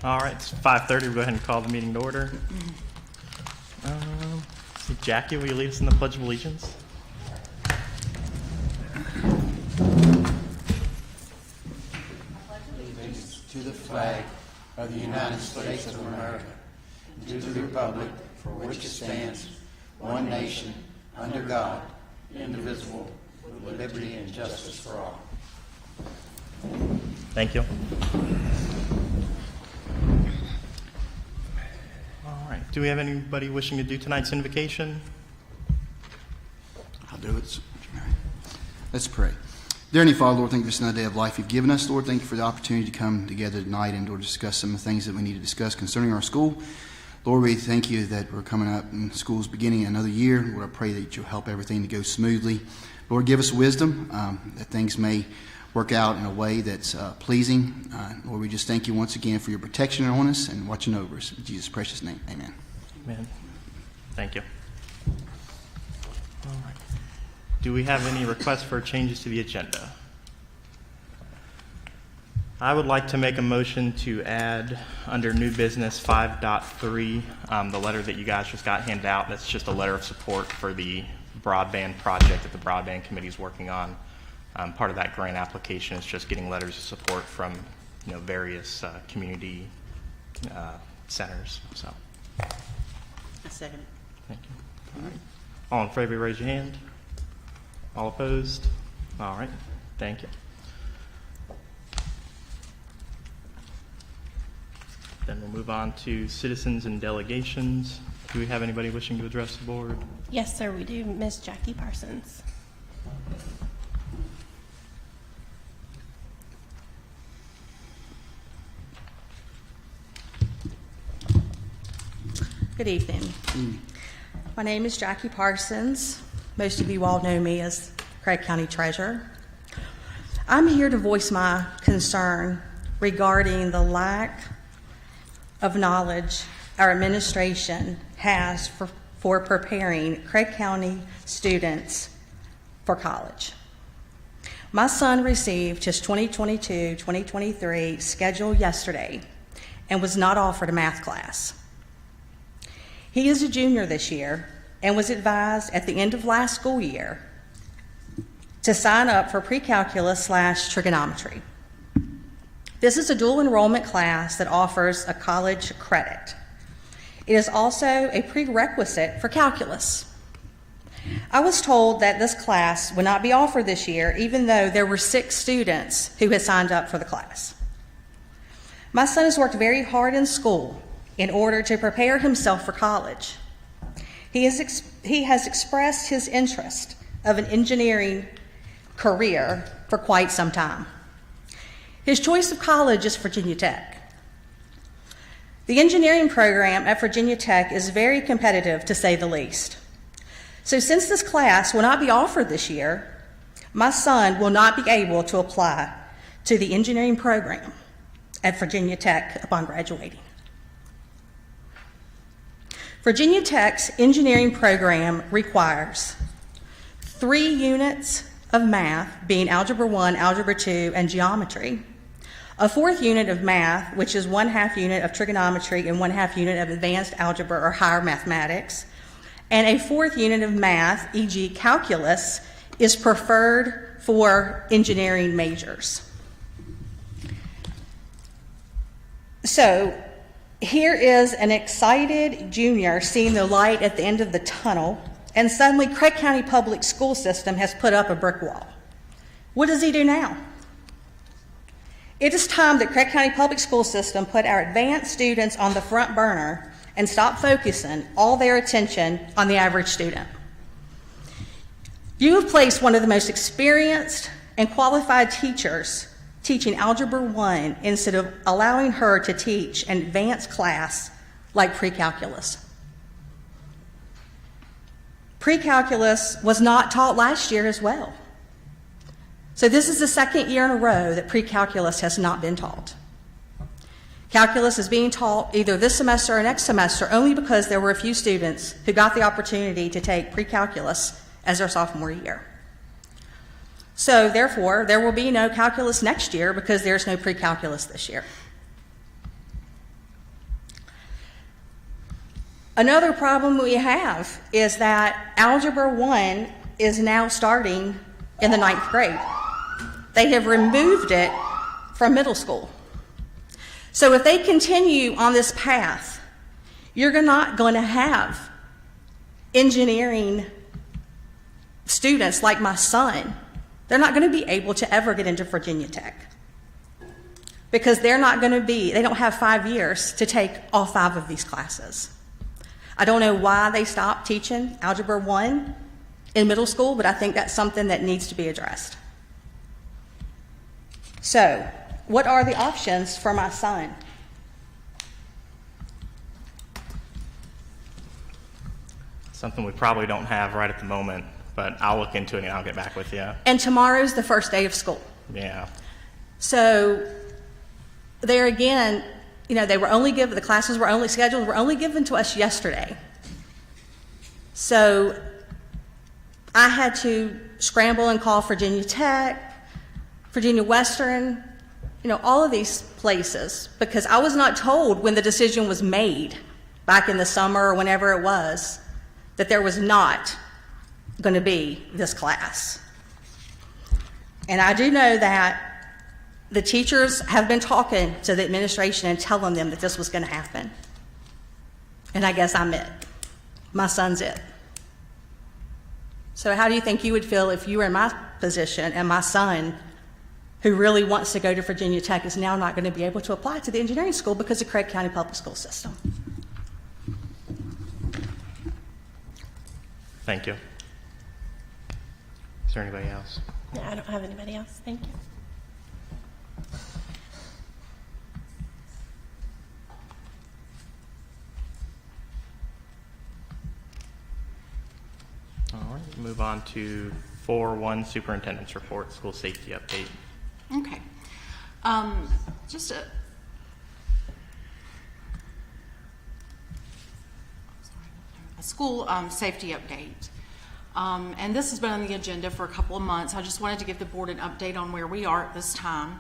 All right, it's 5:30. We'll go ahead and call the meeting to order. So Jackie, will you lead us in the Pledge of Allegiance? Allegiance to the flag of the United States of America, and to the republic for which it stands, one nation, under God, indivisible, with liberty and justice for all. Thank you. All right, do we have anybody wishing to do tonight's invocation? I'll do it. Let's pray. Dear Heavenly Father, Lord, thank you for this another day of life you've given us. Lord, thank you for the opportunity to come together tonight and to discuss some of the things that we need to discuss concerning our school. Lord, we thank you that we're coming up and school's beginning another year. Lord, I pray that you'll help everything to go smoothly. Lord, give us wisdom that things may work out in a way that's pleasing. Lord, we just thank you once again for your protection on us and watching over us. In Jesus' precious name, amen. Amen. Thank you. All right. Do we have any requests for changes to the agenda? I would like to make a motion to add under new business 5.3, the letter that you guys just got handed out. That's just a letter of support for the broadband project that the broadband committee is working on. Part of that grant application is just getting letters of support from various community centers. So, A second. thank you. All right. All in favor, raise your hand. All opposed? All right. Thank you. Then we'll move on to citizens and delegations. Do we have anybody wishing to address the board? Yes, sir, we do. Ms. Jackie Parsons. Good evening. My name is Jackie Parsons. Most of you all know me as Craig County Treasurer. I'm here to voice my concern regarding the lack of knowledge our administration has for preparing Craig County students for college. My son received his 2022-2023 schedule yesterday and was not offered a math class. He is a junior this year and was advised at the end of last school year to sign up for pre-calculus/trigonometry. This is a dual enrollment class that offers a college credit. It is also a prerequisite for calculus. I was told that this class would not be offered this year, even though there were 6 students who had signed up for the class. My son has worked very hard in school in order to prepare himself for college. He has expressed his interest of an engineering career for quite some time. His choice of college is Virginia Tech. The engineering program at Virginia Tech is very competitive, to say the least. So since this class will not be offered this year, my son will not be able to apply to the engineering program at Virginia Tech upon graduating. Virginia Tech's engineering program requires 3 units of math, being Algebra 1, Algebra 2, and Geometry, a 4th unit of math, which is 1/2 unit of trigonometry and 1/2 unit of advanced algebra or higher mathematics, and a 4th unit of math, e.g. calculus, is preferred for engineering majors. So, here is an excited junior seeing the light at the end of the tunnel, and suddenly Craig County Public School System has put up a brick wall. What does he do now? It is time that Craig County Public School System put our advanced students on the front burner and stop focusing all their attention on the average student. You have placed one of the most experienced and qualified teachers teaching Algebra 1 instead of allowing her to teach an advanced class like pre-calculus. Pre-calculus was not taught last year as well. So this is the 2nd year in a row that pre-calculus has not been taught. Calculus is being taught either this semester or next semester only because there were a few students who got the opportunity to take pre-calculus as their sophomore year. So therefore, there will be no calculus next year because there's no pre-calculus this year. Another problem we have is that Algebra 1 is now starting in the 9th grade. They have removed it from middle school. So if they continue on this path, you're not going to have engineering students like my son. They're not going to be able to ever get into Virginia Tech because they don't have 5 years to take all 5 of these classes. I don't know why they stopped teaching Algebra 1 in middle school, but I think that's something that needs to be addressed. So, what are the options for my son? Something we probably don't have right at the moment, but I'll look into it and I'll get back with you. And tomorrow's the first day of school. Yeah. So, there again, the classes were only given to us yesterday. So, I had to scramble and call Virginia Tech, Virginia Western, all of these places, because I was not told when the decision was made back in the summer or whenever it was that there was not going to be this class. And I do know that the teachers have been talking to the administration and telling them that this was going to happen. And I guess I'm it. My son's it. So how do you think you would feel if you were in my position and my son, who really wants to go to Virginia Tech, is now not going to be able to apply to the engineering school because of Craig County Public School System? Thank you. Is there anybody else? No, I don't have anybody else. Thank you. All right, move on to 4.1 Superintendent's Report, School Safety Update. Okay. Just a school safety update. And this has been on the agenda for a couple of months. I just wanted to give the board an update on where we are at this time.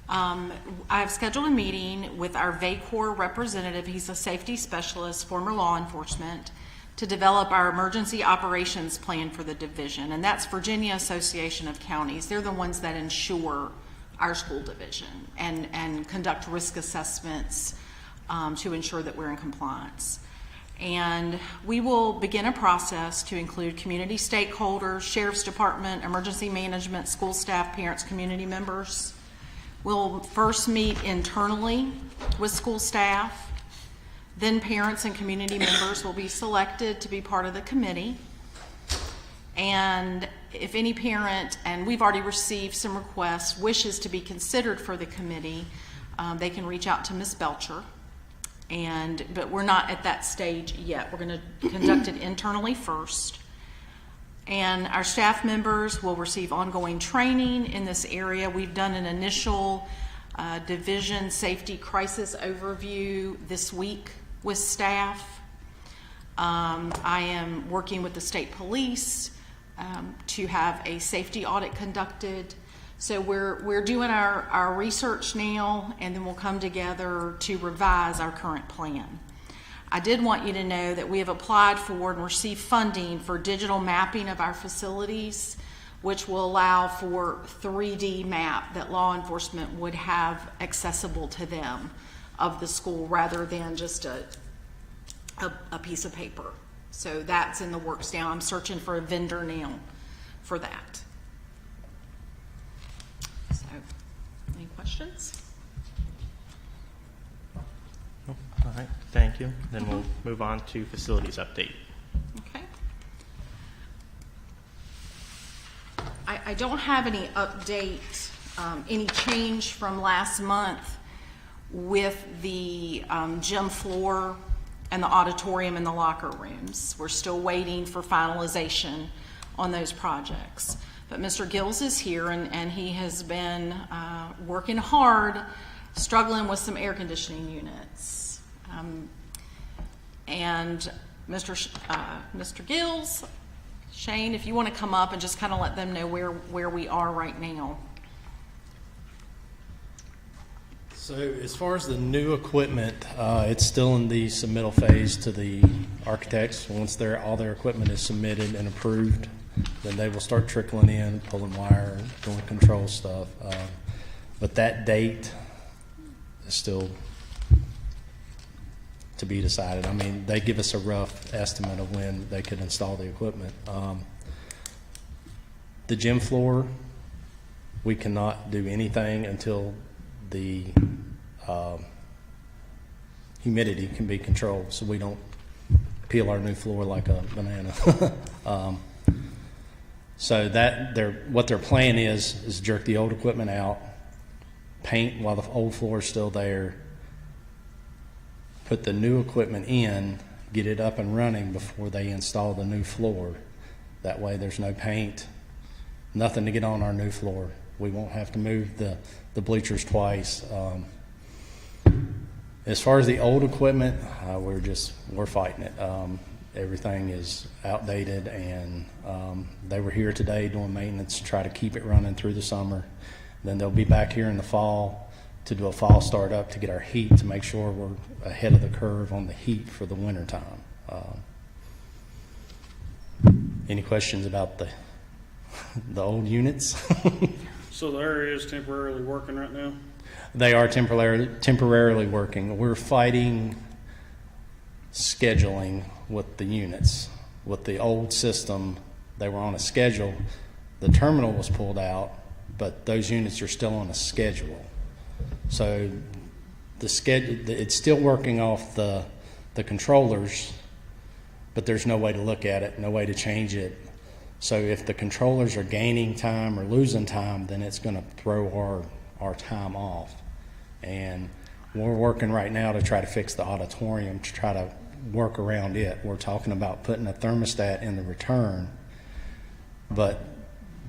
I've scheduled a meeting with our VACOR representative. He's a safety specialist, former law enforcement, to develop our emergency operations plan for the division. And that's Virginia Association of Counties. They're the ones that insure our school division and conduct risk assessments to ensure that we're in compliance. And we will begin a process to include community stakeholders, sheriff's department, emergency management, school staff, parents, community members. We'll first meet internally with school staff. Then parents and community members will be selected to be part of the committee. And if any parent, and we've already received some requests, wishes to be considered for the committee, they can reach out to Ms. Belcher. But we're not at that stage yet. We're going to conduct it internally first. And our staff members will receive ongoing training in this area. We've done an initial division safety crisis overview this week with staff. I am working with the state police to have a safety audit conducted. So we're doing our research now, and then we'll come together to revise our current plan. I did want you to know that we have applied for and received funding for digital mapping of our facilities, which will allow for 3D map that law enforcement would have accessible to them of the school rather than just a piece of paper. So that's in the works now. I'm searching for a vendor now for that. So, any questions? All right, thank you. Then we'll move on to facilities update. Okay. I don't have any update, any change from last month with the gym floor and the auditorium and the locker rooms. We're still waiting for finalization on those projects. But Mr. Gills is here, and he has been working hard, struggling with some air conditioning units. And Mr. Gills, Shane, if you want to come up and just kind of let them know where we are right now. So as far as the new equipment, it's still in the submittal phase to the architects. Once all their equipment is submitted and approved, then they will start trickling in, pulling wire, doing control stuff. But that date is still to be decided. I mean, they give us a rough estimate of when they could install the equipment. The gym floor, we cannot do anything until the humidity can be controlled, so we don't peel our new floor like a banana. So what their plan is jerk the old equipment out, paint while the old floor is still there, put the new equipment in, get it up and running before they install the new floor. That way there's no paint, nothing to get on our new floor. We won't have to move the bleachers twice. As far as the old equipment, we're fighting it. Everything is outdated, and they were here today doing maintenance to try to keep it running through the summer. Then they'll be back here in the fall to do a fall startup to get our heat, to make sure we're ahead of the curve on the heat for the winter time. Any questions about the old units? So the area is temporarily working right now? They are temporarily working. We're fighting scheduling with the units. With the old system, they were on a schedule. The terminal was pulled out, but those units are still on a schedule. So the schedule, it's still working off the controllers, but there's no way to look at it, no way to change it. So if the controllers are gaining time or losing time, then it's going to throw our time off. And we're working right now to try to fix the auditorium, to try to work around it. We're talking about putting a thermostat in the return, but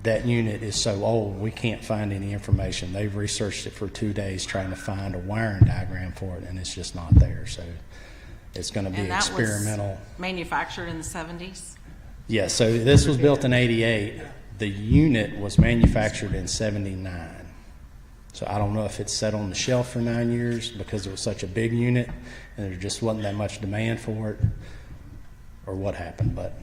that unit is so old we can't find any information. They've researched it for 2 days trying to find a wiring diagram for it, and it's just not there. So it's going to be And that experimental. was manufactured in the 70s? Yeah, so this was built in 88. The unit was manufactured in 79. So I don't know if it's sat on the shelf for 9 years because it was such a big unit and there just wasn't that much demand for it, or what happened. But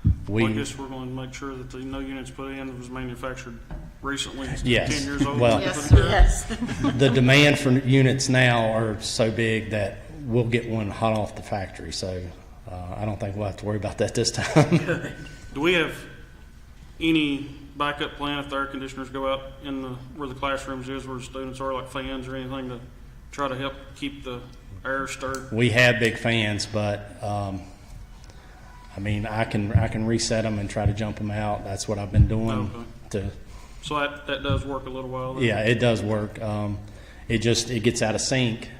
I guess we're going to make sure that the no units put in that was manufactured recently, instead of Yes. 10 years old. Well, Yes, sir. Yes. the demand for units now are so big that we'll get one hot off the factory. So I don't think we'll have to worry about that this time. Do we have any backup plan if the air conditioners go out in where the classrooms is, where the students are, like fans or anything to try to help keep the air stirred? We have big fans, but I mean, I can reset them and try to jump them out. That's what I've been doing. Okay. So that does work a little while then? Yeah, it does work. It gets out of sync,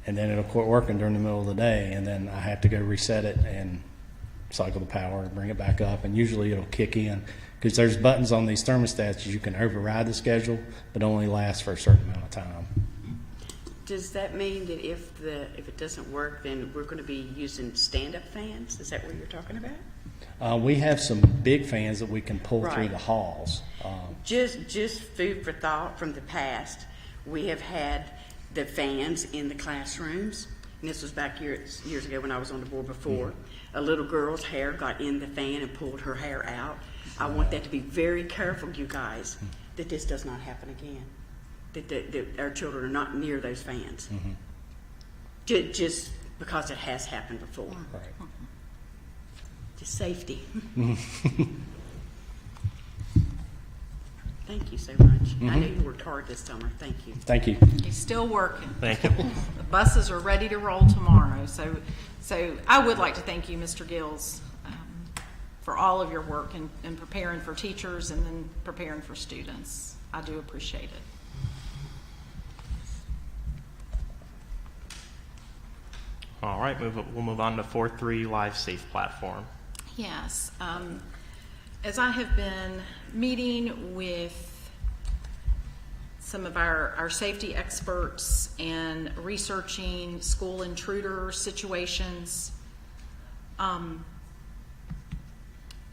and then it'll quit working during the middle of the day, and then I have to go reset it and cycle the power and bring it back up, and usually it'll kick in because there's buttons on these thermostats you can override the schedule, but only lasts for a certain amount of time. Does that mean that if it doesn't work, then we're going to be using stand-up fans? Is that what you're talking about? We have some big fans that we can pull through Right. the halls. Just food for thought from the past. We have had the fans in the classrooms, and this was back years ago when I was on the board before. Mm-hmm. A little girl's hair got in the fan and pulled her hair out. I want that to be very careful, you guys, that this does not happen again. That our children are not near those fans. Mm-hmm. Just because it has happened before. Right. Just safety. Thank you so much. I know you worked hard this summer. Thank you. Thank you. He's still working. Thank you. The buses are ready to roll tomorrow. So I would like to thank you, Mr. Gills, for all of your work in preparing for teachers and then preparing for students. I do appreciate it. All right, we'll move on to 4.3 Live Safe Platform. Yes. As I have been meeting with some of our safety experts and researching school intruder situations,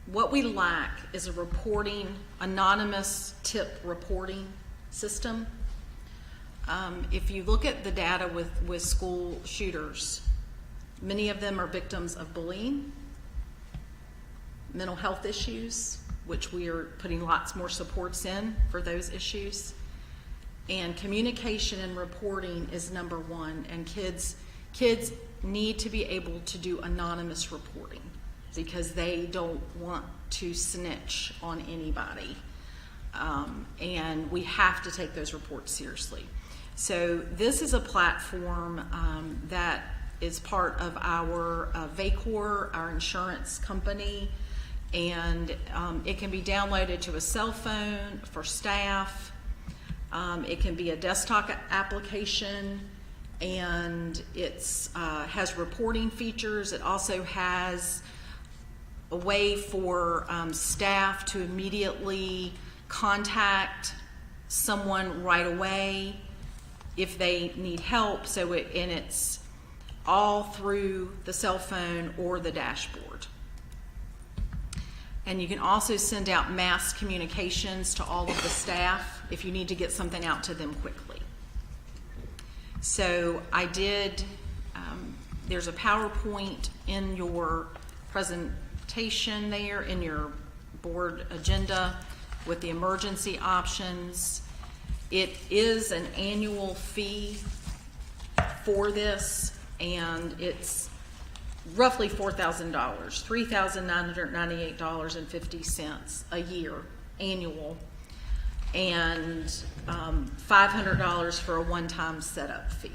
what we lack is a anonymous tip reporting system. If you look at the data with school shooters, many of them are victims of bullying, mental health issues, which we are putting lots more supports in for those issues. And communication and reporting is number one. And kids need to be able to do anonymous reporting because they don't want to snitch on anybody. And we have to take those reports seriously. So this is a platform that is part of our VACOR, our insurance company, and it can be downloaded to a cell phone for staff. It can be a desktop application, and it's has reporting features. It also has a way for staff to immediately contact someone right away if they need help. So it's all through the cell phone or the dashboard. And you can also send out mass communications to all of the staff if you need to get something out to them quickly. So I did, there's a PowerPoint in your presentation there, in your board agenda with the emergency options. It is an annual fee for this, and it's roughly $4,000, $3,998.50 a year, annual, and $500 for a one-time setup fee.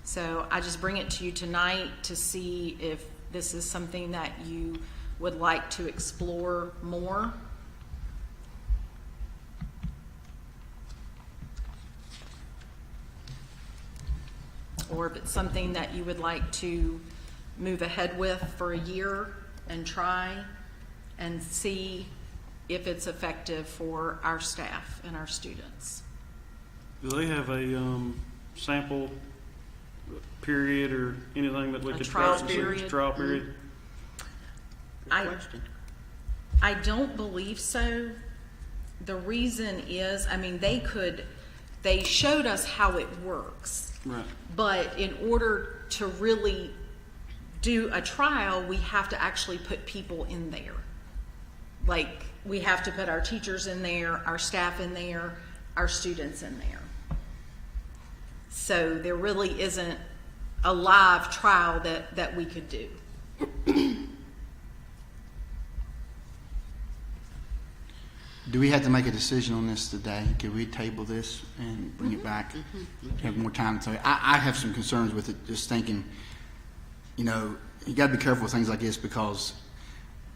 So I just bring it to you tonight to see if this is something that you would like to explore more. Or if it's something that you would like to move ahead with for a year and try and see if it's effective for our staff and our students. Do they have a sample period or anything that we A could trial try to see? period? Trial period? I don't believe so. The reason is, I mean, they showed us how it works. Right. But in order to really do a trial, we have to actually put people in there. Like, we have to put our teachers in there, our staff in there, our students in there. So there really isn't a live trial that we could do. Do we have to make a decision on this today? Could we table this and bring it back? Have more time to I have some concerns with it, just thinking, you got to be careful with things like this because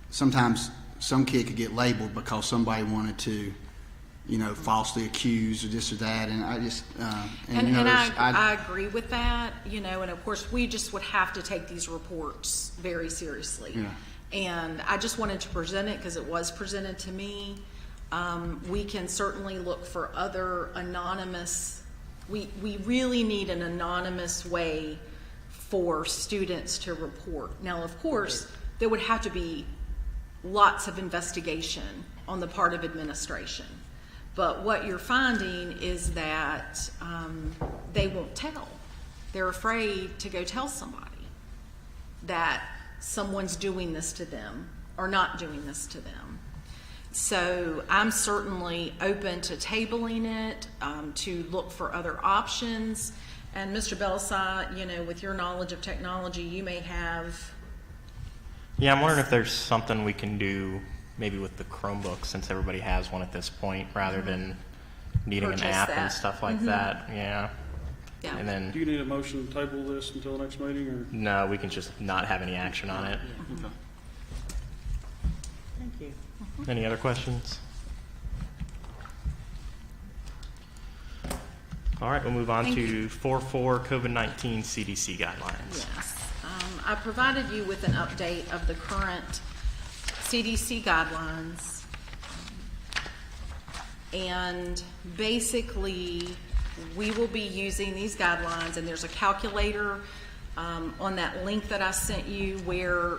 sometimes some kid could get labeled because somebody wanted to, falsely accuse or this or that, and I just, I agree with that, and of course we just would have to take these reports very seriously. Yeah. And I just wanted to present it because it was presented to me. We can certainly look for other anonymous, we really need an anonymous way for students to report. Now, of course, there would have to be lots of investigation on the part of administration. But what you're finding is that they won't tell. They're afraid to go tell somebody that someone's doing this to them or not doing this to them. So I'm certainly open to tabling it, to look for other options. And Mr. Belisai, with your knowledge of technology, you may have... Yeah, I'm wondering if there's something we can do maybe with the Chromebook, since everybody has one at this point, rather than needing Purchase an app and that. stuff like that. Yeah. Yeah. And then, Do you need a motion to table this until the next meeting, or? no, we can just not have any action on it. Okay. Thank you. Any other questions? All right, we'll move on Thank to you. 4.4 COVID-19 CDC guidelines. Yes. I provided you with an update of the current CDC guidelines. And basically, we will be using these guidelines, and there's a calculator on that link that I sent you where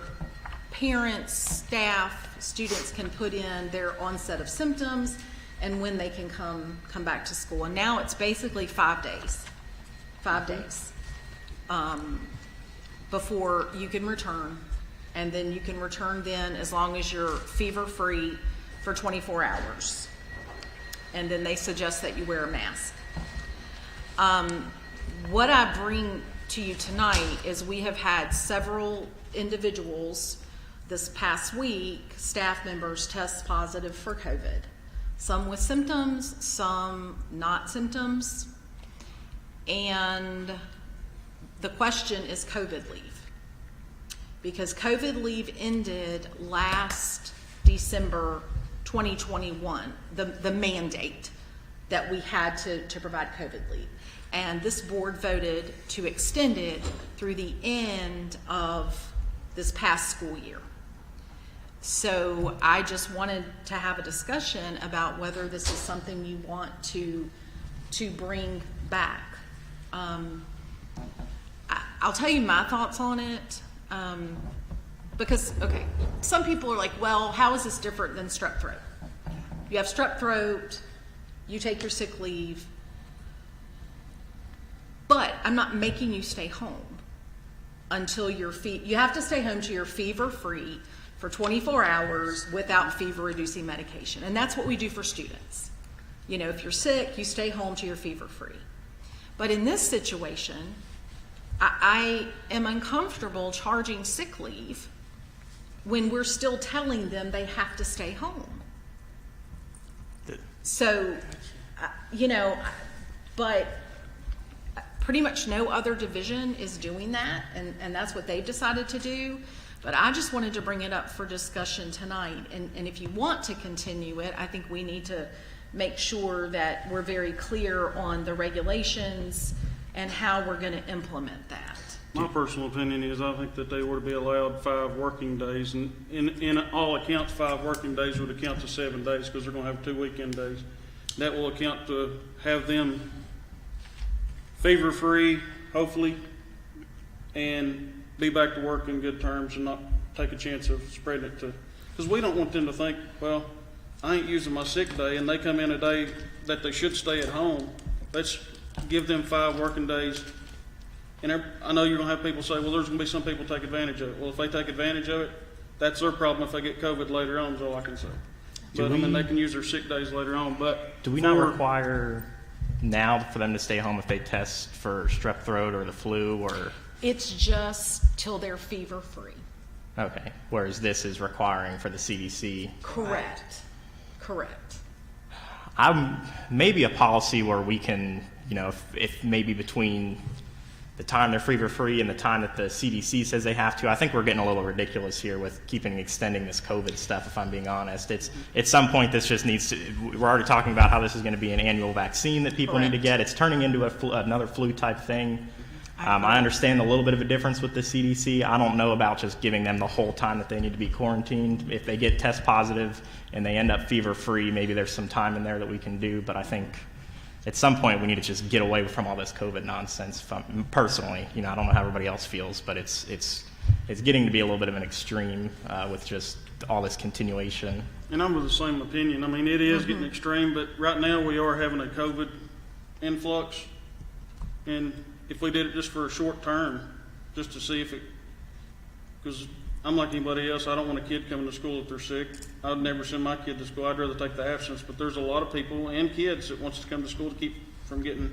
parents, staff, students can put in their onset of symptoms and when they can come back to school. And now it's basically 5 days. 5 days before you can return, and then you can return then as long as you're fever-free for 24 hours. And then they suggest that you wear a mask. What I bring to you tonight is we have had several individuals this past week, staff members, test positive for COVID. Some with symptoms, some not symptoms. And the question is COVID leave. Because COVID leave ended last December 2021, the mandate that we had to provide COVID leave. And this board voted to extend it through the end of this past school year. So I just wanted to have a discussion about whether this is something you want to bring back. I'll tell you my thoughts on it. Because, okay, some people are like, well, how is this different than strep throat? You have strep throat, you take your sick leave, but I'm not making you stay home until you have to stay home till you're fever-free for 24 hours without fever-reducing medication. And that's what we do for students. You know, if you're sick, you stay home till you're fever-free. But in this situation, I am uncomfortable charging sick leave when we're still telling them they have to stay home. So, you know, but pretty much no other division is doing that, and that's what they've decided to do. But I just wanted to bring it up for discussion tonight. And if you want to continue it, I think we need to make sure that we're very clear on the regulations and how we're going to implement that. My personal opinion is I think that they ought to be allowed 5 working days, and in all accounts, 5 working days would account to 7 days because they're going to have 2 weekend days. That will account to have them fever-free, hopefully, and be back to work in good terms and not take a chance of spreading it to, because we don't want them to think, well, I ain't using my sick day, and they come in a day that they should stay at home. Let's give them 5 working days. And I know you're going to have people say, well, there's going to be some people take advantage of it. Well, if they take advantage of it, that's their problem if they get COVID later on, is all I can say. But I mean, they can use their sick days later on. But Do we not require now for them to stay home if they test for strep throat or the flu or? It's just till they're fever-free. Okay, whereas this is requiring for the CDC. Correct. Correct. Maybe a policy where we can, you know, if maybe between the time they're fever-free and the time that the CDC says they have to. I think we're getting a little ridiculous here with extending this COVID stuff, if I'm being honest. It's at some point this just needs to, we're already talking about how this is going to be an annual vaccine that people need to get. It's turning into another flu type thing. I understand a little bit of a difference with the CDC. I don't know about just giving them the whole time that they need to be quarantined. If they get test positive and they end up fever-free, maybe there's some time in there that we can do, but I think at some point we need to just get away from all this COVID nonsense. Personally, you know, I don't know how everybody else feels, but it's getting to be a little bit of an extreme with just all this continuation. And I'm of the same opinion. I mean, it is getting extreme, but right now we are having a COVID influx, and if we did it just for a short term, just to see if it, because I'm like anybody else, I don't want a kid coming to school if they're sick. I would never send my kid to school. I'd rather take the absence, but there's a lot of people and kids that wants to come to school to keep from getting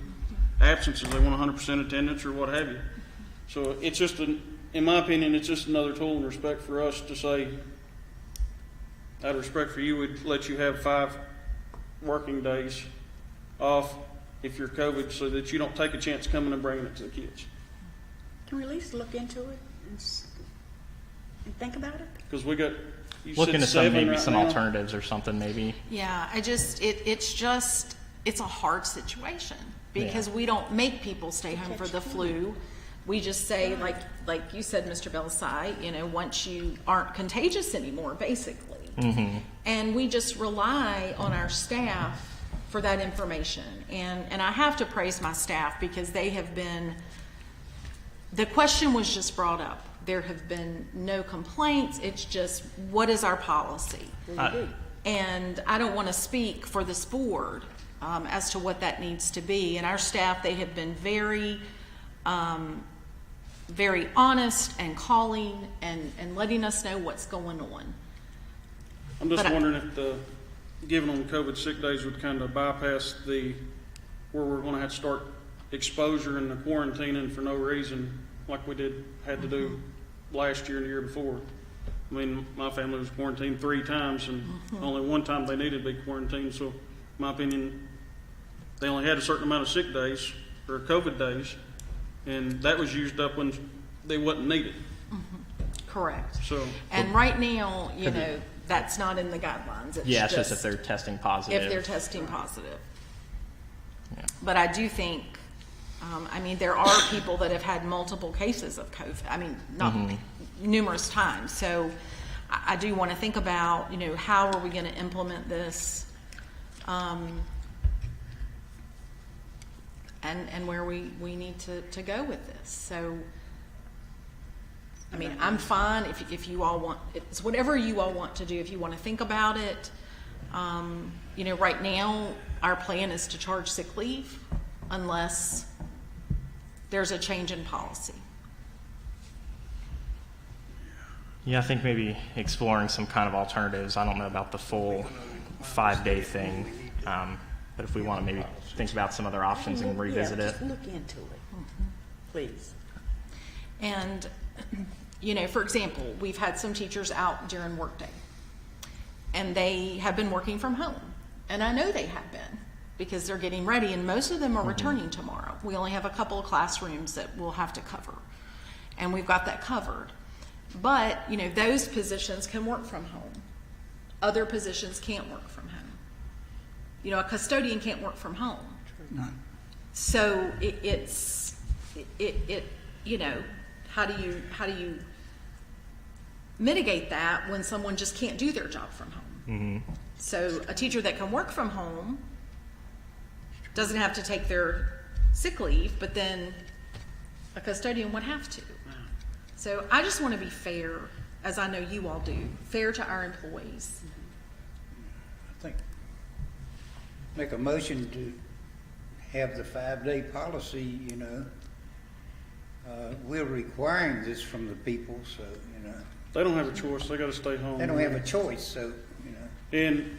absences. They want 100% attendance or what have you. So it's just, in my opinion, it's just another tool in respect for us to say, out of respect for you, we'd let you have 5 working days off if you're COVID, so that you don't take a chance coming and bringing it to the kids. Can we at least look into it and think about it? Because we got, you Look said into 7 maybe right some now. alternatives or something maybe. Yeah, it's a hard situation because we don't make people stay home for the flu. We just say, like you said, Mr. Belisai, you know, once you aren't contagious anymore, basically. Mm-hmm. And we just rely on our staff for that information. And I have to praise my staff because they have been, the question was just brought up. There have been no complaints. It's just, what is our policy? And I don't want to speak for this board as to what that needs to be. And our staff, they have been very, very honest and calling and letting us know what's going on. I'm just But wondering if the giving them COVID sick days would kind of bypass where we're going to have to start exposure and the quarantining for no reason, like we had to do last year and the year before. I mean, my family was quarantined 3 times, and only one time they needed to be quarantined. So, in my opinion, they only had a certain amount of sick days or COVID days, and that was used up when they wasn't needed. Correct. So, And right now, you know, that's not in the guidelines. Yeah, it's just if they're testing positive. If they're testing positive. Yeah. But I do think, I mean, there are people that have had multiple cases of COVID. I mean, not numerous times. So I do want to think about, you know, how are we going to implement this, and where we need to go with this. So, I mean, I'm fine if you all want, it's whatever you all want to do. If you want to think about it, you know, right now our plan is to charge sick leave unless there's a change in policy. Yeah, I think maybe exploring some kind of alternatives. I don't know about the full 5-day thing, but if we want to maybe think about some other options and revisit it. Just look into it, please. And, you know, for example, we've had some teachers out during workday, and they have been working from home. And I know they have been, because they're getting ready, and most of them are returning tomorrow. We only have a couple of classrooms that we'll have to cover, and we've got that covered. But, you know, those positions can work from home. Other positions can't work from home. You know, a custodian can't work from home. So it's you know, how do you mitigate that when someone just can't do their job from home? So a teacher that can work from home doesn't have to take their sick leave, but then a custodian would have to. So I just want to be fair, as I know you all do, fair to our employees. I think, make a motion to have the 5-day policy, you know. We're requiring this from the people, so, you know. they don't have a choice. They got to stay home. They don't have a choice, so, you know. And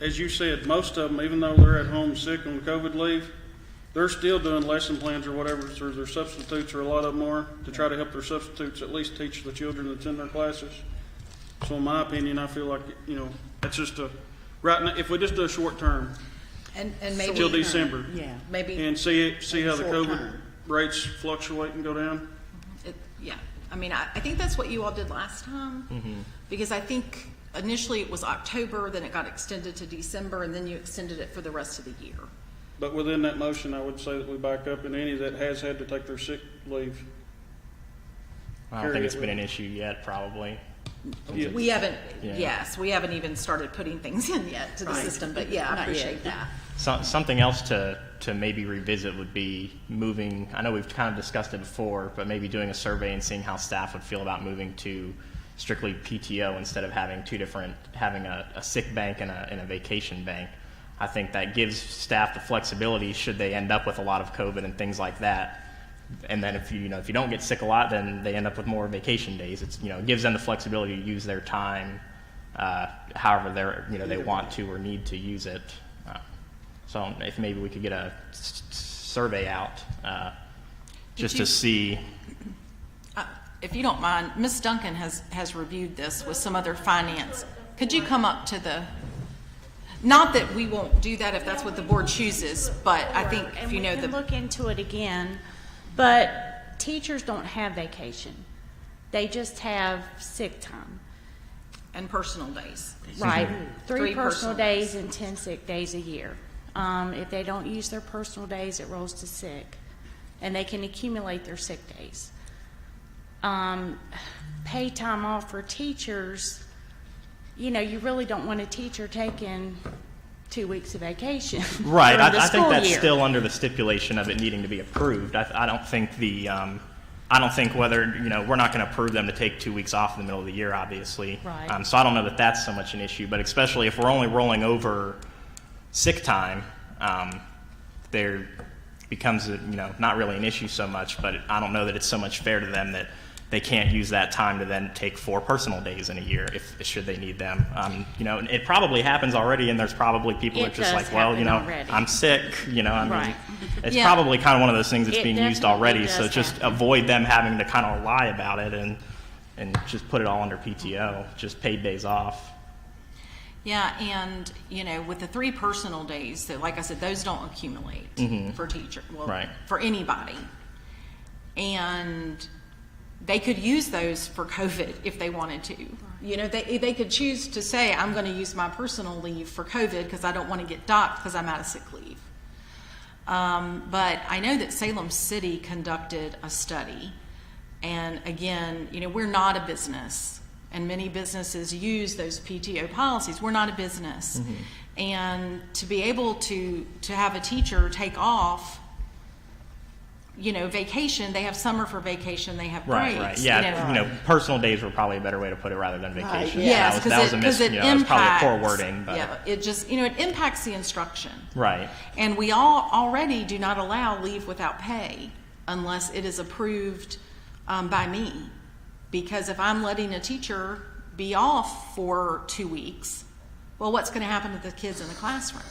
as you said, most of them, even though they're at home sick on COVID leave, they're still doing lesson plans or whatever, or their substitutes, or a lot of them are, to try to help their substitutes at least teach the children that's in their classes. So in my opinion, I feel like, you know, that's just right now, if we just do a short term, And maybe till December, Yeah. maybe and see how the Short COVID term. rates fluctuate and go down. yeah. I mean, I think that's what you all did last time, because I think initially it was October, then it got extended to December, and then you extended it for the rest of the year. But within that motion, I would say that we back up in any that has had to take their sick leave. I don't think it's been an issue yet, probably. Yeah. We haven't, Yeah. yes, we haven't even started putting things in yet to the system, but yeah, I Not appreciate yet. that. Something else to maybe revisit would be moving, I know we've kind of discussed it before, but maybe doing a survey and seeing how staff would feel about moving to strictly PTO instead of having having a sick bank and a vacation bank. I think that gives staff the flexibility should they end up with a lot of COVID and things like that. And then if you don't get sick a lot, then they end up with more vacation days. It gives them the flexibility to use their time however they want to or need to use it. So if maybe we could get a survey out just to see. If you don't mind, Ms. Duncan has reviewed this with some other finance. Could you come up to the, not that we won't do that if that's what the board chooses, but I think if you know And we can the, look into it again, but teachers don't have vacation. They just have sick time. and personal days. Right. Three Three personal personal days and 10 sick days a year. If they don't use their personal days, it rolls to sick. And they can accumulate their sick days. Paid time off for teachers, you really don't want a teacher taking 2 weeks of vacation. Right, during the I think school that's year. still under the stipulation of it needing to be approved. I don't think I don't think whether, we're not going to approve them to take 2 weeks off in the middle of the year, obviously. Right. So I don't know that that's so much an issue, but especially if we're only rolling over sick time, there becomes, not really an issue so much, but I don't know that it's so much fair to them that they can't use that time to then take 4 personal days in a year should they need them. It probably happens already, and there's probably people that It are just does like, well, happen already. I'm sick, Right. It's Yeah. probably kind of one of those things that's It being used definitely already, does so just happen. avoid them having to kind of lie about it and just put it all under PTO, just paid days off. Yeah, and, with the 3 personal days, that, like I said, those don't accumulate for teacher, Right. for anybody. And they could use those for COVID if they wanted to. They could choose to say, I'm going to use my personal leave for COVID because I don't want to get docked because I'm out of sick leave. But I know that Salem City conducted a study. And again, we're not a business. And many businesses use those PTO policies. We're not a business. And to be able to have a teacher take off, vacation, they have summer for vacation, they have breaks. Right. Yeah, personal days were probably a better way to put it rather than vacation. Yes, that was a miss. it That was probably a poor impacts- wording, but Yeah, it just, it impacts the instruction. right. And we all already do not allow leave without pay unless it is approved by me. Because if I'm letting a teacher be off for 2 weeks, well, what's going to happen to the kids in the classroom?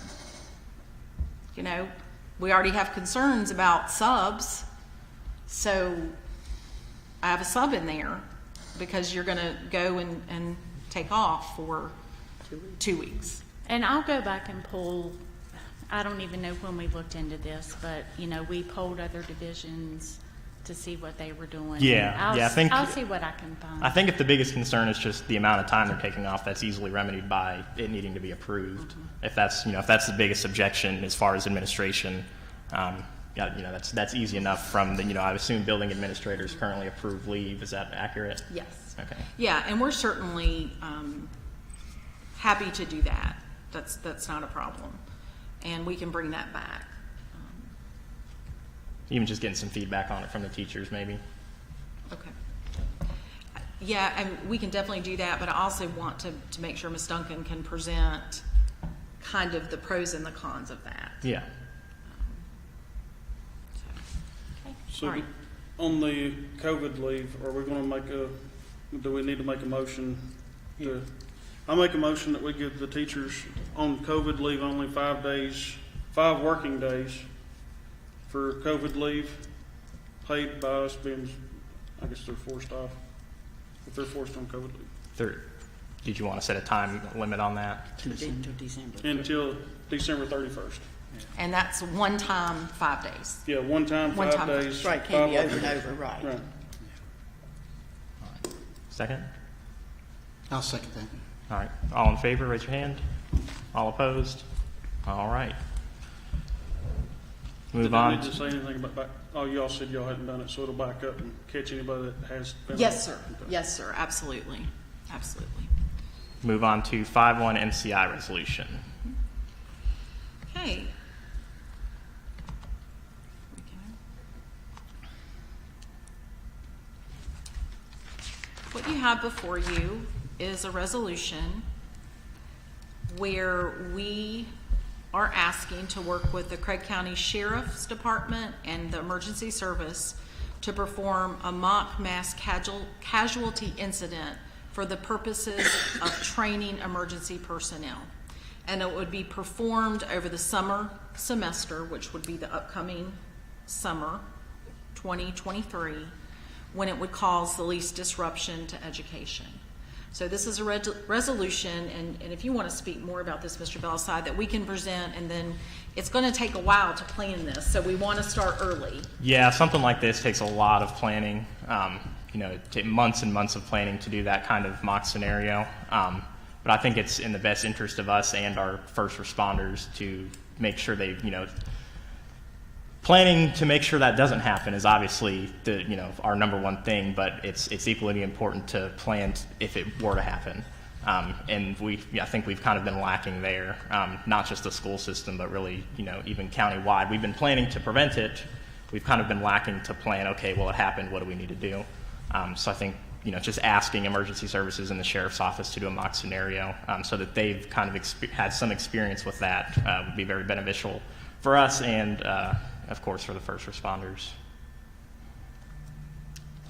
We already have concerns about subs, so I have a sub in there because you're going to go and take off for 2 weeks. And I'll go back and pull, I don't even know when we looked into this, but, we polled other divisions to see what they were doing. Yeah, I think- I'll see what I can find. I think if the biggest concern is just the amount of time they're taking off, that's easily remedied by it needing to be approved. If that's the biggest objection as far as administration, that's easy enough from the, I assume building administrators currently approve leave. Is that accurate? Yes. Okay. Yeah, and we're certainly happy to do that. That's not a problem. And we can bring that back. Even just getting some feedback on it from the teachers, maybe. Okay. Yeah, and we can definitely do that, but I also want to make sure Ms. Duncan can present kind of the pros and the cons of that. Yeah. So All right. on the COVID leave, are we gonna do we need to make a motion I make a motion that we give the teachers on COVID leave only 5 days, 5 working days for COVID leave, paid by us being, I guess they're forced off, if they're forced on COVID leave. Did you want to set a time limit on that? Till December. Until December 31st. And that's one time, 5 days. Yeah, one time, One 5 time. days. Right, 5 can't be over working and days. over, right. Right. Second? I'll second that. All right. All in favor, raise your hand. All opposed? All right. Move Did I on. need to say anything about back? Oh, y'all said y'all hadn't done it, so it'll back up and catch anybody that has been. Yes, sir. Okay. Yes, sir. Absolutely. Absolutely. Move on to 5-1 Mci Resolution. Okay. What you have before you is a resolution where we are asking to work with the Craig County Sheriff's Department and the Emergency Service to perform a mock mass casualty incident for the purposes of training emergency personnel. And it would be performed over the summer semester, which would be the upcoming summer 2023, when it would cause the least disruption to education. So this is a resolution, and if you want to speak more about this, Mr. Bellassai, that we can present, and then it's going to take a while to plan this, so we want to start early. Yeah, something like this takes a lot of planning. Months and months of planning to do that kind of mock scenario. But I think it's in the best interest of us and our first responders to make sure they, planning to make sure that doesn't happen is obviously our number one thing, but it's equally important to plan if it were to happen. And I think we've kind of been lacking there, not just the school system, but really, even countywide. We've been planning to prevent it, we've kind of been lacking to plan, okay, well, it happened, what do we need to do? So I think, just asking emergency services in the sheriff's office to do a mock scenario so that they've kind of had some experience with that would be very beneficial for us and, of course, for the first responders.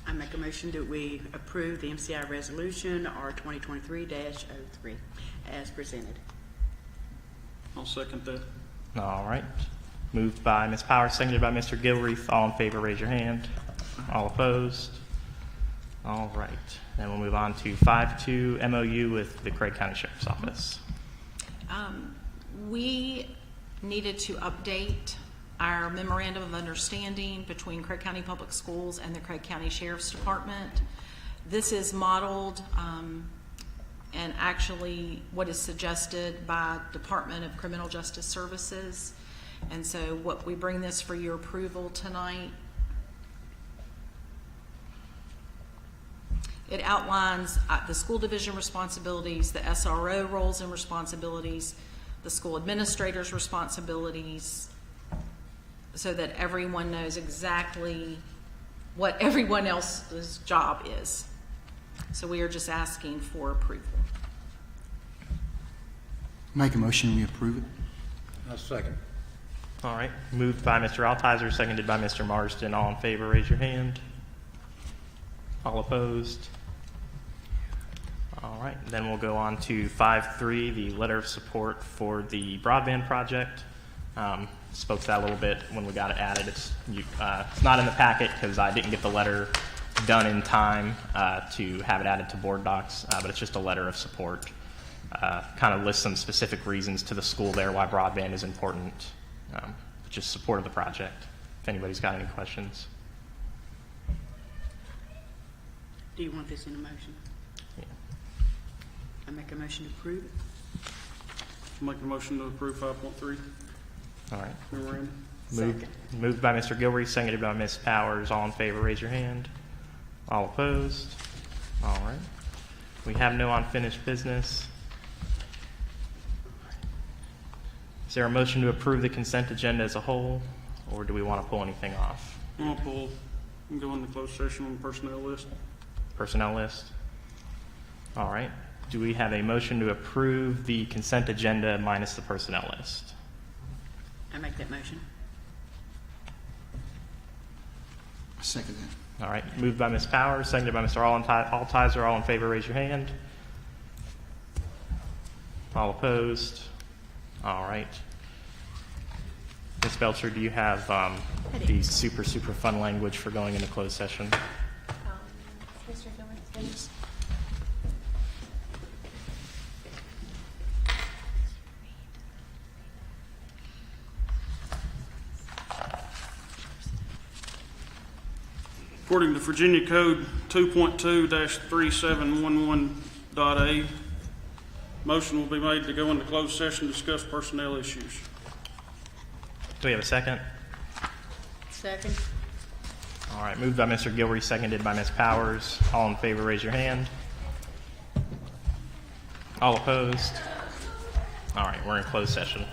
I make a motion that we approve the MCI Resolution R 2023-03 as presented. I'll second that. All right. Moved by Ms. Powers, seconded by Mr. Gilreath. All in favor, raise your hand. All opposed? All right. Then we'll move on to 5-2 MOU with the Craig County Sheriff's Office. We needed to update our Memorandum of Understanding between Craig County Public Schools and the Craig County Sheriff's Department. This is modeled and actually what is suggested by Department of Criminal Justice Services. And so what we bring this for your approval tonight. It outlines the school division responsibilities, the SRO roles and responsibilities, the school administrator's responsibilities, so that everyone knows exactly what everyone else's job is. So we are just asking for approval. Make a motion, we approve it. A second. All right. Moved by Mr. Altizer, seconded by Mr. Marsden. All in favor, raise your hand. All opposed? All right. Then we'll go on to 5-3, the letter of support for the broadband project. Spoke to that a little bit when we got it added. It's not in the packet because I didn't get the letter done in time to have it added to board docs, but it's just a letter of support. Kind of lists some specific reasons to the school there why broadband is important, just support of the project. If anybody's got any questions. Do you want this in a motion? Yeah. I make a motion to approve it. Make a motion to approve 5.3 All right. memorandum. Moved by Mr. Gilreath, seconded by Ms. Powers. All in favor, raise your hand. All opposed? All right. We have no unfinished business. Is there a motion to approve the consent agenda as a whole, or do we want to pull anything off? I'm gonna pull and go into closed session on the personnel list. Personnel list? All right. Do we have a motion to approve the consent agenda minus the personnel list? I make that motion. Second that. All right. Moved by Ms. Powers, seconded by Mr. Altizer. All in favor, raise your hand. All opposed? All right. Ms. Belcher, do you have the super fun language for going into closed session? Mr. Gilbert, According to Virginia Code 2.2-3711.a, motion will be made to go into closed session to discuss personnel issues. Do we have a second? Second. All right. Moved by Mr. Gilreath, seconded by Ms. Powers. All in favor, raise your hand. All opposed? All right. We're in closed session.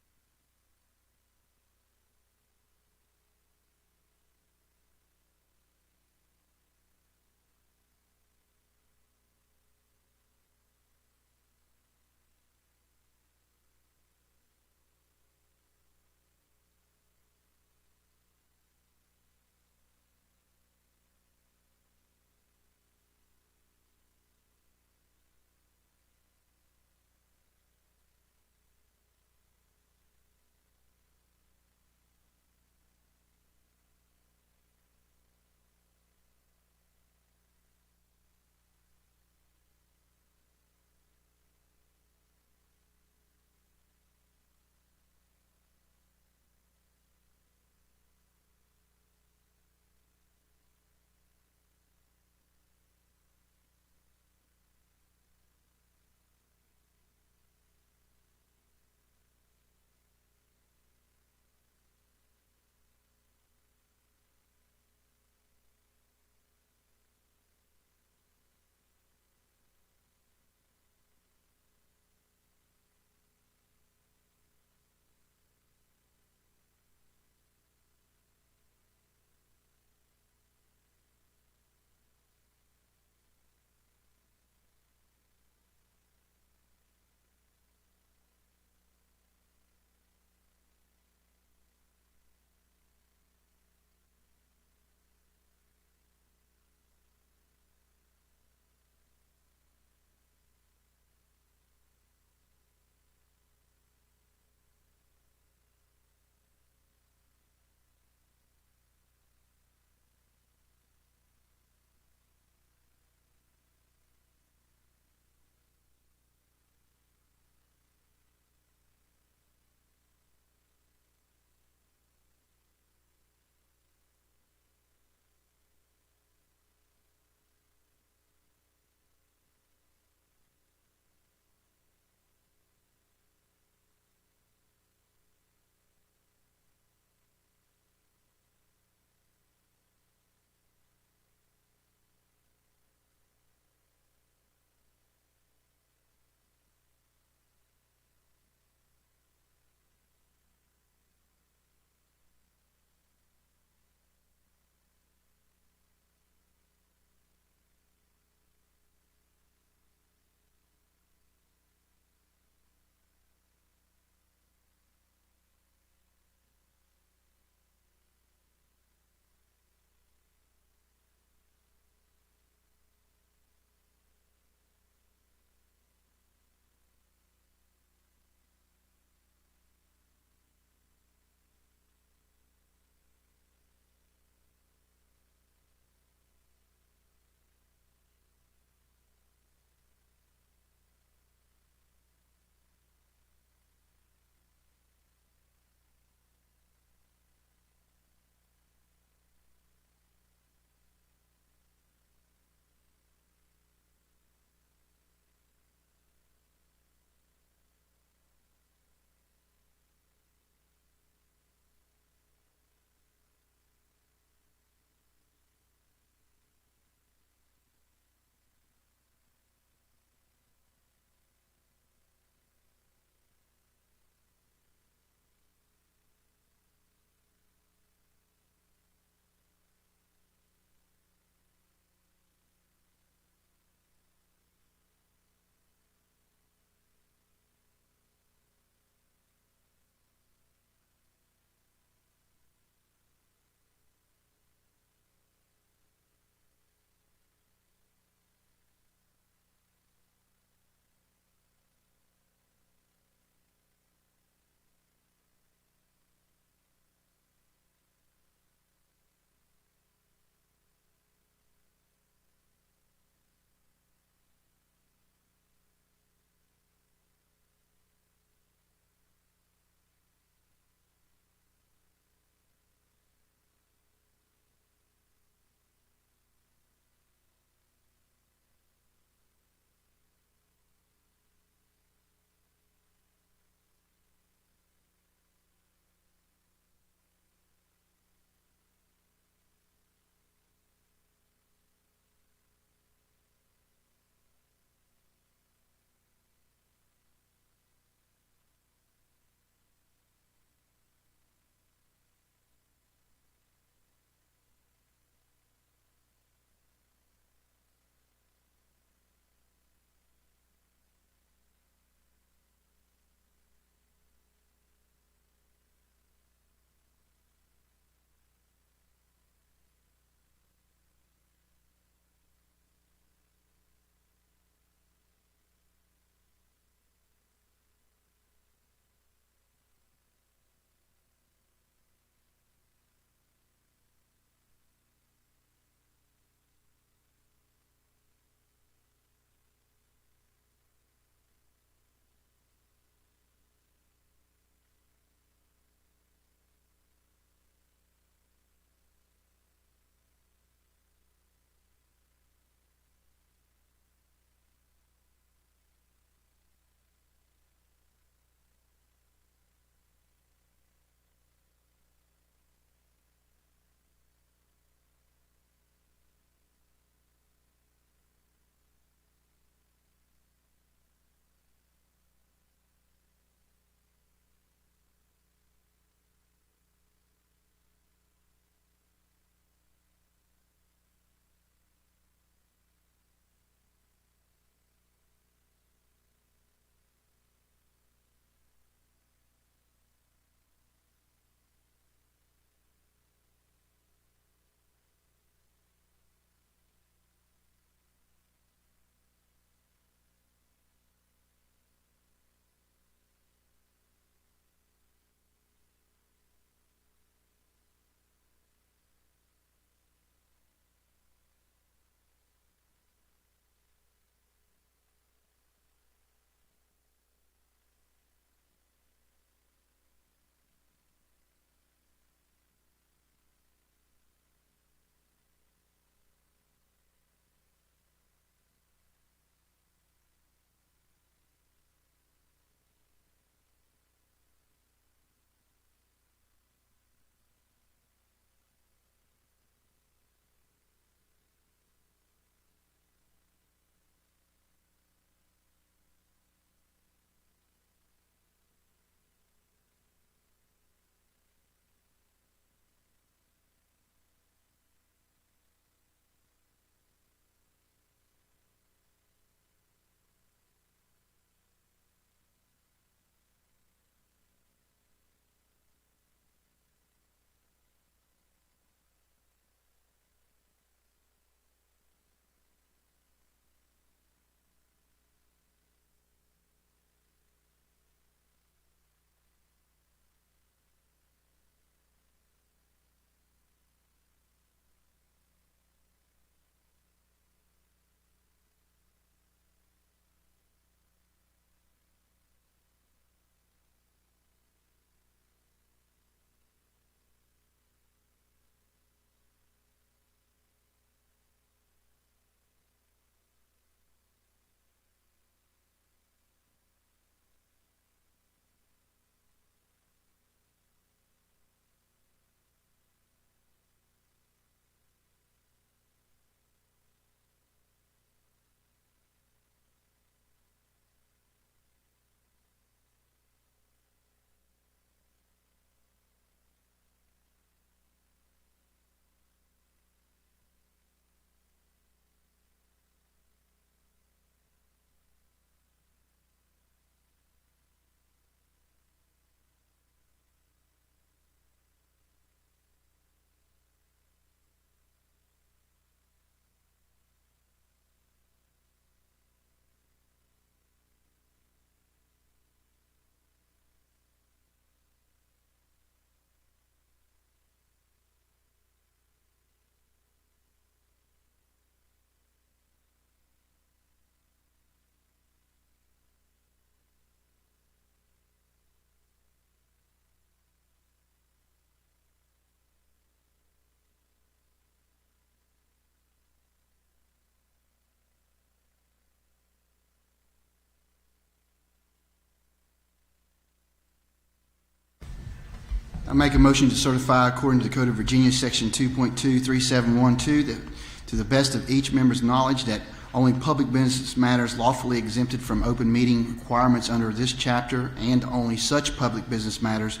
I make a motion to certify according to the Code of Virginia, Section 2.23712, that to the best of each member's knowledge that only public business matters lawfully exempted from open meeting requirements under this chapter, and only such public business matters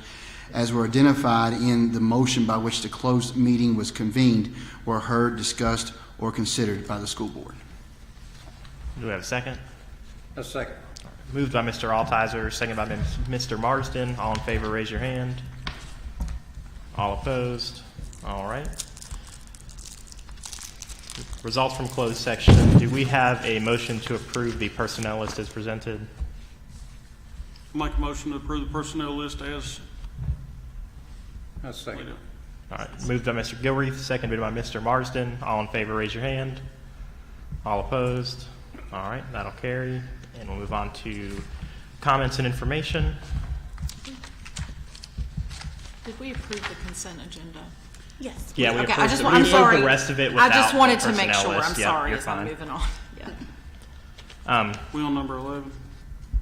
as were identified in the motion by which the closed meeting was convened, were heard, discussed, or considered by the school board. Do we have a second? A second. Moved by Mr. Altizer, second by Mr. Marsden. All in favor, raise your hand. All opposed? All right. Results from closed section. Do we have a motion to approve the personnel list as presented? Make a motion to approve the personnel list as. A second. All right. Moved by Mr. Gilreath, seconded by Mr. Marsden. All in favor, raise your hand. All opposed? All right, that'll carry. And we'll move on to comments and information. Did we approve the consent agenda? Yes. Yeah, we Okay, approved, I'm we approved sorry. the rest of it I without just wanted the to make personnel sure. list. I'm Yep, sorry you're as I'm fine. moving on. Yeah. We on number 11?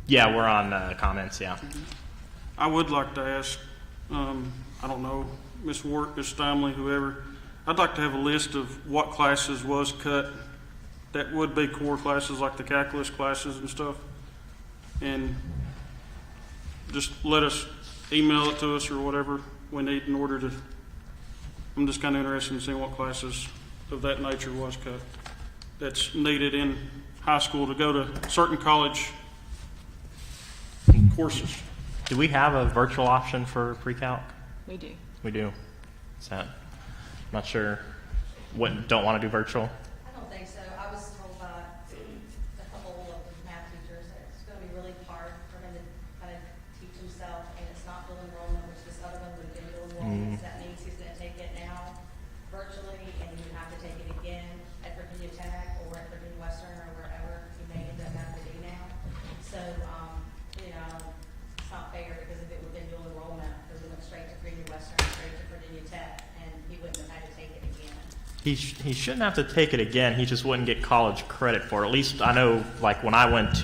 Yeah, we're on comments, yeah. I would like to ask, I don't know, Ms. Ward, Ms. Stimley, whoever, I'd like to have a list of what classes was cut that would be core classes like the calculus classes and stuff. And just let us email it to us or whatever we need in order to, I'm just kind of interested in seeing what classes of that nature was cut that's needed in high school to go to certain college courses. Do we have a virtual option for pre-calc? We do. We do. Is that, not sure, don't want to do virtual? I don't think so. I was told by a couple of math teachers that it's going to be really hard for him to kind of teach himself, and it's not dual enrollment, which this other one would have been dual enrollment. So that means he's going to take it now virtually, and he would have to take it again at Virginia Tech or at Virginia Western or wherever he may end up having to be now. So, you know, it's not fair because if it would have been dual enrollment, it would have went straight to Virginia Western, straight to Virginia Tech, and he wouldn't have had to take it again. He shouldn't have to take it again. He just wouldn't get college credit for it. At least I know, like when I was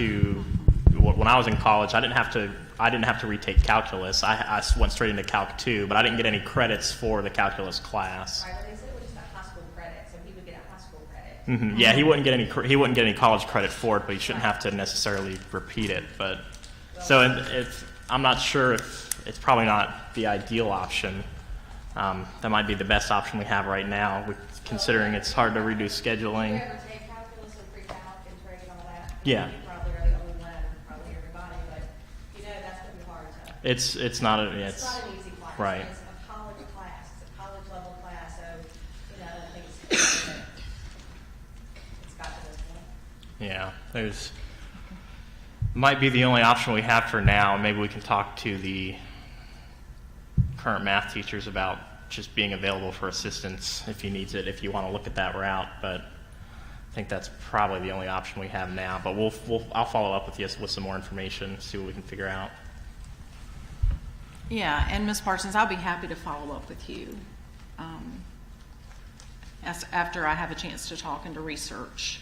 in college, I didn't have to retake calculus. I went straight into Calc 2, but I didn't get any credits for the calculus class. Right, but they said it was just a high school credit, so he would get a high school credit. Yeah, he wouldn't get any college credit for it, but he shouldn't have to necessarily repeat it. But so I'm not sure if it's probably not the ideal option. That might be the best option we have right now, considering it's hard to redo scheduling. Did you ever take calculus and pre-calc and trade and all that? Yeah. You probably are the only one, probably everybody, but you know that's going to be hard to. It's not an It's not an easy class. right. It's a college class. It's a college level class, so you know I don't think it's got to this point. Yeah, might be the only option we have for now. Maybe we can talk to the current math teachers about just being available for assistance if he needs it, if you want to look at that route. But I think that's probably the only option we have now. But I'll follow up with you with some more information, see what we can figure out. Yeah, and Ms. Parsons, I'll be happy to follow up with you after I have a chance to talk and to research.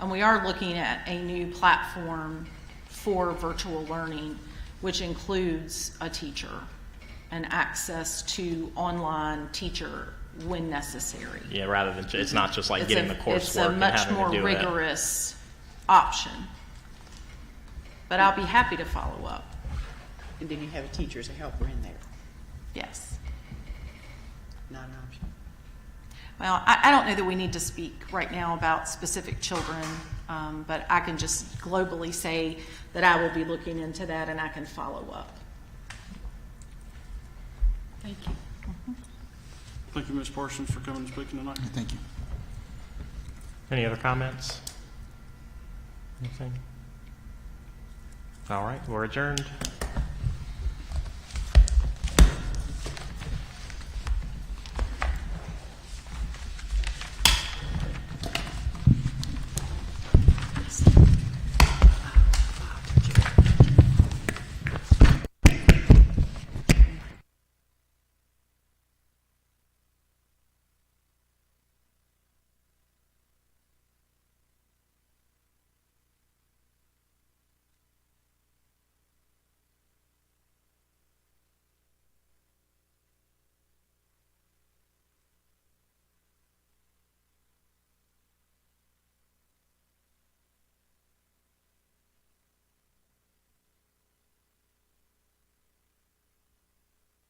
And we are looking at a new platform for virtual learning, which includes a teacher and access to online teacher when necessary. Yeah, rather than it's not just like getting the coursework It's a and much having more to do it. rigorous option. But I'll be happy to follow up. And then you have a teacher as a helper in there, Yes. not an option. Well, I don't know that we need to speak right now about specific children, but I can just globally say that I will be looking into that and I can follow up. Thank you. Thank you, Ms. Parsons, for coming and speaking tonight. Thank you. Any other comments? Anything? All right, we're adjourned.